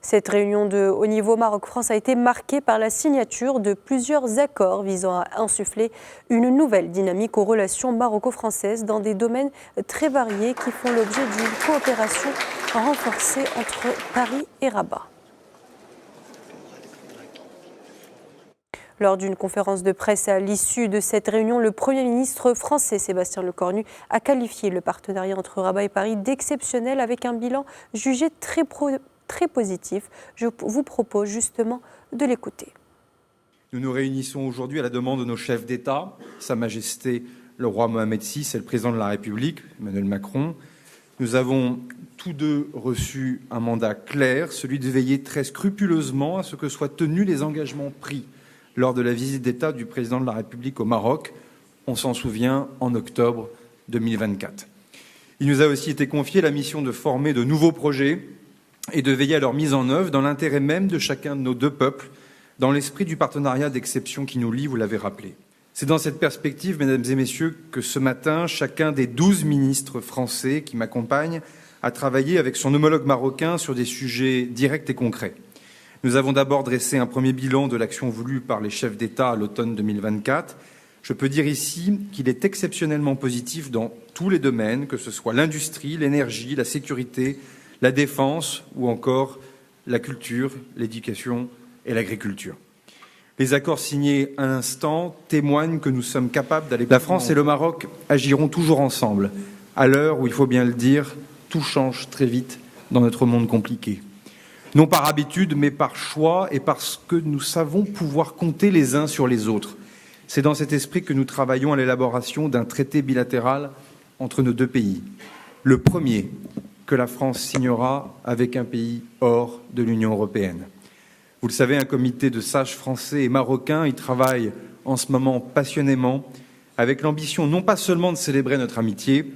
Cette réunion de haut niveau Maroc-France a été marquée par la signature de plusieurs accords visant à insuffler une nouvelle dynamique aux relations maroco-françaises dans des domaines très variés qui font l'objet d'une coopération renforcée entre Paris et Rabat. Lors d'une conférence de presse à l'issue de cette réunion, le Premier ministre français Sébastien Lecornu a qualifié le partenariat entre Rabat et Paris d'exceptionnel avec un bilan jugé très positif. Je vous propose justement de l'écouter. Nous nous réunissons aujourd'hui à la demande de nos chefs d'État, Sa Majesté le roi Mohamed VI et le président de la République, Emmanuel Macron. Nous avons tous deux reçu un mandat clair, celui de veiller très scrupuleusement à ce que soient tenus les engagements pris lors de la visite d'État du président de la République au Maroc, on s'en souvient, en octobre 2024. Il nous a aussi été confié la mission de former de nouveaux projets et de veiller à leur mise en œuvre dans l'intérêt même de chacun de nos deux peuples, dans l'esprit du partenariat d'exception qui nous lie, vous l'avez rappelé. C'est dans cette perspective, mesdames et messieurs, que ce matin, chacun des 12 ministres français qui m'accompagnent a travaillé avec son homologue marocain sur des sujets directs et concrets. Nous avons d'abord dressé un premier bilan de l'action voulue par les chefs d'État à l'automne 2024. Je peux dire ici qu'il est exceptionnellement positif dans tous les domaines, que ce soit l'industrie, l'énergie, la sécurité, la défense ou encore la culture, l'éducation et l'agriculture. Les accords signés à l'instant témoignent que nous sommes capables d'aller. La France et le Maroc agiront toujours ensemble, à l'heure où, il faut bien le dire, tout change très vite dans notre monde compliqué. Non par habitude, mais par choix et parce que nous savons pouvoir compter les uns sur les autres. C'est dans cet esprit que nous travaillons à l'élaboration d'un traité bilatéral entre nos deux pays. Le premier que la France signera avec un pays hors de l'Union européenne. Vous le savez, un comité de sages français et marocains y travaille en ce moment passionnément, avec l'ambition non pas seulement de célébrer notre amitié,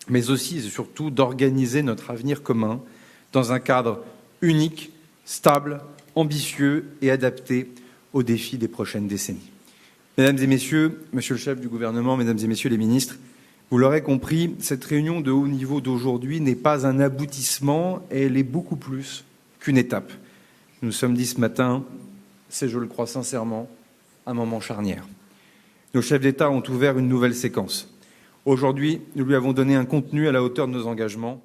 mais aussi et surtout d'organiser notre avenir commun dans un cadre unique, stable, ambitieux et adapté aux défis des prochaines décennies. Mesdames et messieurs, monsieur le chef du gouvernement, mesdames et messieurs les ministres, vous l'aurez compris, cette réunion de haut niveau d'aujourd'hui n'est pas un aboutissement, elle est beaucoup plus qu'une étape. Nous nous sommes dit ce matin, c'est, je le crois sincèrement, un moment charnière. Nos chefs d'État ont ouvert une nouvelle séquence. Aujourd'hui, nous lui avons donné un contenu à la hauteur de nos engagements.